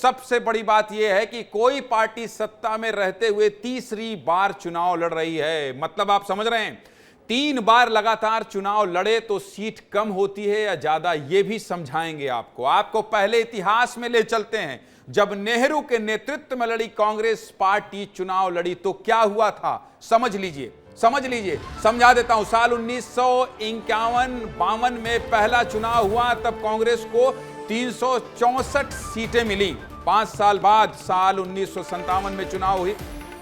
सबसे बड़ी बात यह है कि कोई पार्टी सत्ता में रहते हुए तीसरी बार चुनाव लड़ रही है। मतलब आप समझ रहे हैं, 3 बार लगातार चुनाव लड़े तो सीट कम होती है या ज्यादा, यह भी समझाएंगे आपको पहले इतिहास में ले चलते हैं। जब नेहरू के नेतृत्व में लड़ी कांग्रेस पार्टी चुनाव लड़ी तो क्या हुआ था, समझ लीजिए समझा देता हूं। साल 1951-52 में पहला चुनाव हुआ, तब कांग्रेस को 364 सीटें मिली। 5 साल बाद साल 1957 में चुनाव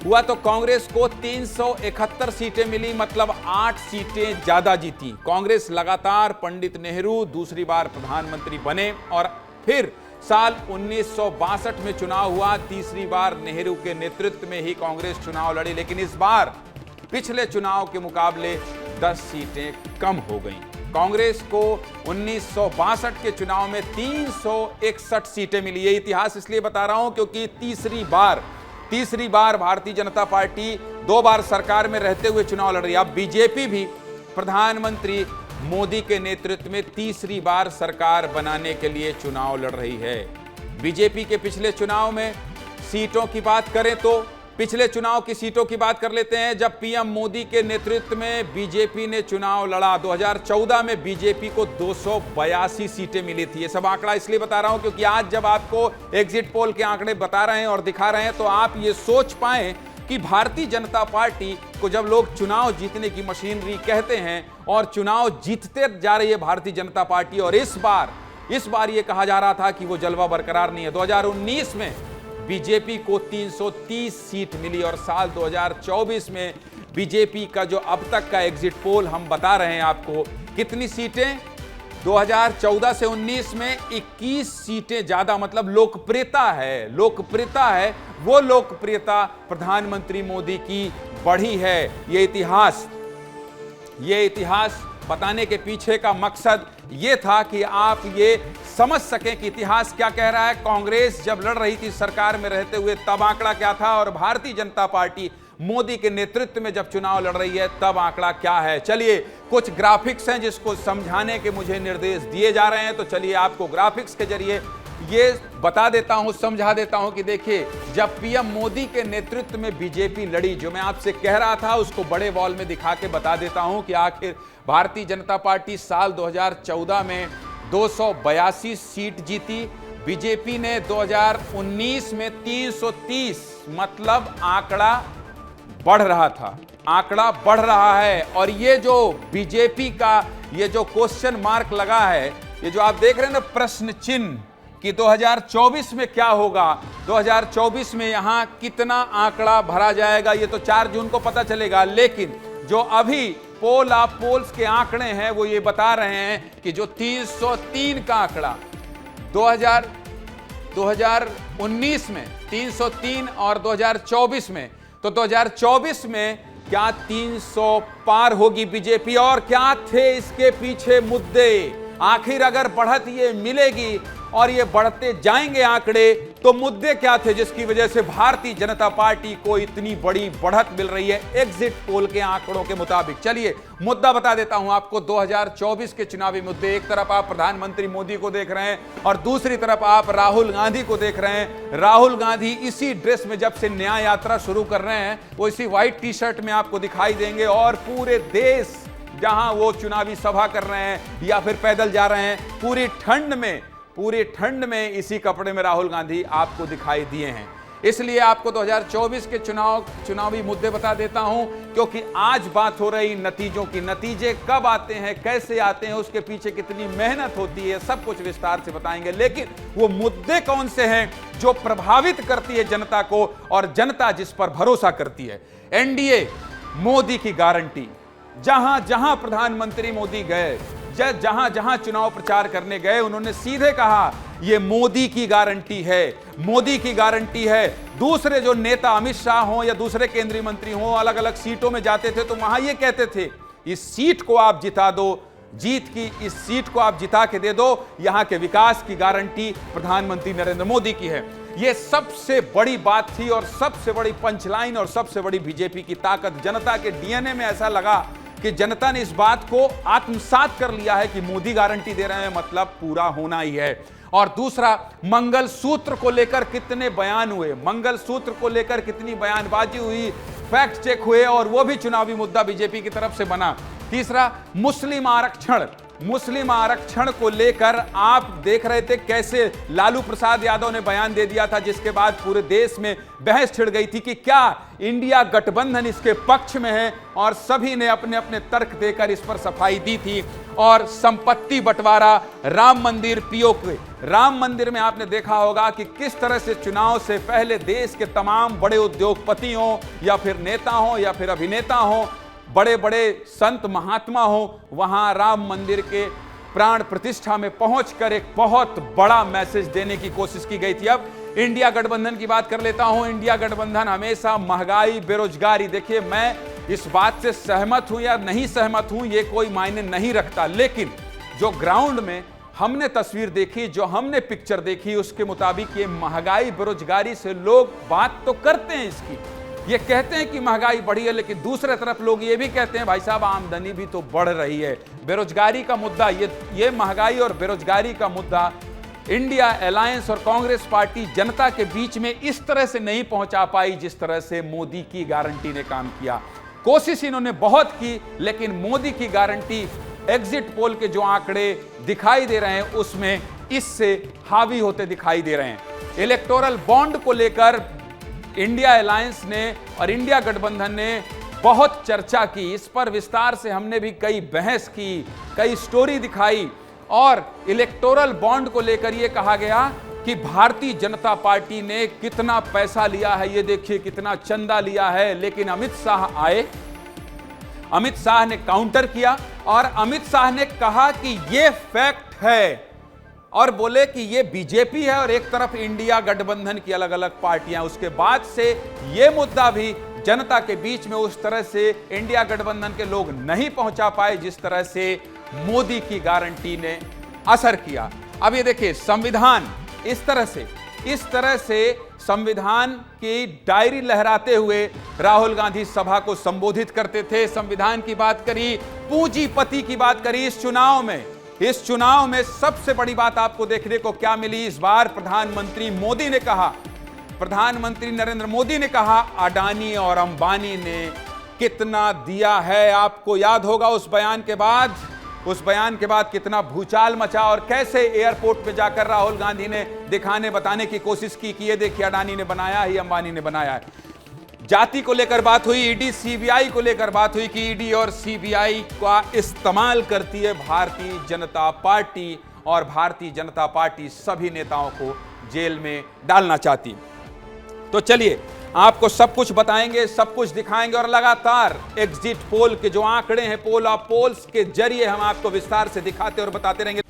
हुआ तो कांग्रेस को 371 सीटें मिली, मतलब 8 सीटें ज्यादा जीती। कांग्रेस लगातार पंडित नेहरू दूसरी बार प्रधानमंत्री बने और फिर साल 1962 में चुनाव हुआ। तीसरी बार नेहरू के नेतृत्व में ही कांग्रेस चुनाव लड़ी, लेकिन इस बार पिछले चुनाव के मुकाबले 10 सीटें कम हो गईं। कांग्रेस को 1962 के चुनाव में 361 सीटें मिली। ये इतिहास इसलिए बता रहा हूं क्योंकि तीसरी बार भारतीय जनता पार्टी 2 बार सरकार में रहते हुए चुनाव लड़ रही है। अब बीजेपी भी प्रधानमंत्री मोदी के नेतृत्व में तीसरी बार सरकार बनाने के लिए चुनाव लड़ रही है। बीजेपी के पिछले चुनाव में सीटों की बात करें तो पिछले चुनाव की सीटों की बात कर लेते हैं। जब पीएम मोदी के नेतृत्व में बीजेपी ने चुनाव लड़ा 2014 में बीजेपी को 282 सीटें मिली थी। ये सब आंकड़ा इसलिए बता रहा हूं क्योंकि आज जब आपको एग्जिट पोल के आंकड़े बता रहे हैं और दिखा रहे हैं तो आप ये सोच पाएं कि भारतीय जनता पार्टी को जब लोग चुनाव जीतने की मशीनरी कहते हैं और चुनाव जीतते जा रही है भारतीय जनता पार्टी, और इस बार ये कहा जा रहा था कि वो जलवा बरकरार नहीं है। 2019 में बीजेपी को 330 सीट मिली और साल 2024 में बीजेपी का जो अब तक का एग्जिट पोल हम बता रहे हैं आपको, कितनी सीटें 2014 से 19 में 21 सीटें ज्यादा, मतलब लोकप्रियता है वो लोकप्रियता प्रधानमंत्री मोदी की बढ़ी है। ये इतिहास बताने के पीछे का मकसद ये था कि आप ये समझ सकें कि इतिहास क्या कह रहा है। कांग्रेस जब लड़ रही थी सरकार में रहते हुए तब आंकड़ा क्या था, और भारतीय जनता पार्टी मोदी के नेतृत्व में जब चुनाव लड़ रही है तब आंकड़ा क्या है। चलिए, कुछ ग्राफिक्स हैं जिसको समझाने के मुझे निर्देश दिए जा रहे हैं, तो चलिए आपको ग्राफिक्स के जरिए ये बता देता हूं, समझा देता हूं कि देखिए, जब पीएम मोदी के नेतृत्व में बीजेपी लड़ी, जो मैं आपसे कह रहा था उसको बड़े वॉल में दिखा के बता देता हूं कि आखिर भारतीय जनता पार्टी साल 2014 में 282 सीट जीती। बीजेपी ने 2019 में 330, मतलब आंकड़ा बढ़ रहा है। और ये जो बीजेपी का ये जो क्वेश्चन मार्क लगा है, ये जो आप देख रहे हैं ना प्रश्न चिन्ह, कि 2024 में क्या होगा, 2024 में यहां कितना आंकड़ा भरा जाएगा, ये तो 4 जून को पता चलेगा। लेकिन जो अभी पोल्स के आंकड़े हैं वो ये बता रहे हैं कि जो 303 का आंकड़ा 2019 में 303 और 2024 में, तो 2024 में क्या 300 पार होगी बीजेपी, और क्या थे इसके पीछे मुद्दे। आखिर अगर बढ़त ये मिलेगी और ये बढ़ते जाएंगे आंकड़े, तो मुद्दे क्या थे जिसकी वजह से भारतीय जनता पार्टी को इतनी बड़ी बढ़त मिल रही है एग्जिट पोल के आंकड़ों के मुताबिक। चलिए मुद्दा बता देता हूं आपको, 2024 के चुनावी मुद्दे। एक तरफ आप प्रधानमंत्री मोदी को देख रहे हैं और दूसरी तरफ आप राहुल गांधी को देख रहे हैं। राहुल गांधी इसी ड्रेस में जब से न्याय यात्रा शुरू कर रहे हैं, वो इसी व्हाइट टी शर्ट में आपको दिखाई देंगे, और पूरे देश जहां वो चुनावी सभा कर रहे हैं या फिर पैदल जा रहे हैं, पूरी ठंड में इसी कपड़े में राहुल गांधी आपको दिखाई दिए हैं। इसलिए आपको 2024 के चुनावी मुद्दे बता देता हूं क्योंकि आज बात हो रही नतीजों की। नतीजे कब आते हैं, कैसे आते हैं, उसके पीछे कितनी मेहनत होती है, सब कुछ विस्तार से बताएंगे। लेकिन वो मुद्दे कौन से हैं जो प्रभावित करती है जनता को और जनता जिस पर भरोसा करती है। एनडीए, मोदी की गारंटी। जहां जहां प्रधानमंत्री मोदी गए, जहां जहां चुनाव प्रचार करने गए, उन्होंने सीधे कहा ये मोदी की गारंटी है। दूसरे जो नेता अमित शाह हो या दूसरे केंद्रीय मंत्री हो, अलग अलग सीटों में जाते थे तो वहां ये कहते थे इस सीट को आप जिता दो, इस सीट को आप जिता के दे दो, यहां के विकास की गारंटी प्रधानमंत्री नरेंद्र मोदी की है। यह सबसे बड़ी बात थी और सबसे बड़ी पंचलाइन और सबसे बड़ी बीजेपी की ताकत। जनता के डीएनए में ऐसा लगा कि जनता ने इस बात को आत्मसात कर लिया है कि मोदी गारंटी दे रहे हैं, मतलब पूरा होना ही है। और दूसरा, मंगलसूत्र को लेकर कितने बयान हुए, मंगलसूत्र को लेकर कितनी बयानबाजी हुई, फैक्ट चेक हुए और वो भी चुनावी मुद्दा बीजेपी की तरफ से बना। तीसरा, मुस्लिम आरक्षण को लेकर आप देख रहे थे कैसे लालू प्रसाद यादव ने बयान दे दिया था, जिसके बाद पूरे देश में बहस छिड़ गई थी कि क्या इंडिया गठबंधन इसके पक्ष में है, और सभी ने अपने अपने तर्क देकर इस पर सफाई दी थी। और संपत्ति बंटवारा, राम मंदिर, पीओके, राम मंदिर में आपने देखा होगा कि किस तरह से चुनाव से पहले देश के तमाम बड़े उद्योगपति हों या फिर नेता हों या फिर अभिनेता हों, बड़े बड़े संत महात्मा हो, वहां राम मंदिर के प्राण प्रतिष्ठा में पहुंचकर एक बहुत बड़ा मैसेज देने की कोशिश की गई थी। अब इंडिया गठबंधन की बात कर लेता हूं। इंडिया गठबंधन हमेशा महंगाई, बेरोजगारी, देखिए मैं इस बात से सहमत हूं या नहीं सहमत हूं ये कोई मायने नहीं रखता, लेकिन जो ग्राउंड में हमने तस्वीर देखी, जो हमने पिक्चर देखी, उसके मुताबिक ये महंगाई, बेरोजगारी से लोग बात तो करते हैं इसकी, ये कहते हैं कि महंगाई बढ़ी है, लेकिन दूसरे तरफ लोग ये भी कहते हैं भाई साहब आमदनी भी तो बढ़ रही है। बेरोजगारी का मुद्दा, ये महंगाई और बेरोजगारी का मुद्दा इंडिया अलायंस और कांग्रेस पार्टी जनता के बीच में इस तरह से नहीं पहुंचा पाई जिस तरह से मोदी की गारंटी ने काम किया। कोशिश इन्होंने बहुत की, लेकिन मोदी की गारंटी, एग्जिट पोल के जो आंकड़े दिखाई दे रहे हैं उसमें इससे हावी होते दिखाई दे रहे हैं। इलेक्टोरल बॉन्ड को लेकर इंडिया अलायंस ने और इंडिया गठबंधन ने बहुत चर्चा की, इस पर विस्तार से हमने भी कई बहस की, कई स्टोरी दिखाई, और इलेक्टोरल बॉन्ड को लेकर यह कहा गया कि भारतीय जनता पार्टी ने कितना पैसा लिया है, ये देखिए कितना चंदा लिया है। लेकिन अमित शाह आए, अमित शाह ने काउंटर किया और अमित शाह ने कहा कि यह फैक्ट है, और बोले कि ये बीजेपी है और एक तरफ इंडिया गठबंधन की अलग अलग पार्टियां। उसके बाद से ये मुद्दा भी जनता के बीच में उस तरह से इंडिया गठबंधन के लोग नहीं पहुंचा पाए जिस तरह से मोदी की गारंटी ने असर किया। अब ये देखिए, संविधान इस तरह से संविधान की डायरी लहराते हुए राहुल गांधी सभा को संबोधित करते थे। संविधान की बात करी, पूंजीपति की बात करी। इस चुनाव में सबसे बड़ी बात आपको देखने को क्या मिली? इस बार प्रधानमंत्री नरेंद्र मोदी ने कहा अडानी और अंबानी ने कितना दिया है। आपको याद होगा उस बयान के बाद कितना भूचाल मचा और कैसे एयरपोर्ट पे जाकर राहुल गांधी ने बताने की कोशिश की कि ये देखिए अडानी ने बनाया है, अंबानी ने बनाया है। जाति को लेकर बात हुई, ईडी सीबीआई को लेकर बात हुई कि ईडी और सीबीआई का इस्तेमाल करती है भारतीय जनता पार्टी, और भारतीय जनता पार्टी सभी नेताओं को जेल में डालना चाहती। तो चलिए आपको सब कुछ बताएंगे, सब कुछ दिखाएंगे, और लगातार एग्जिट पोल के जो आंकड़े हैं, पोल ऑफ पोल्स के जरिए हम आपको विस्तार से दिखाते और बताते रहेंगे।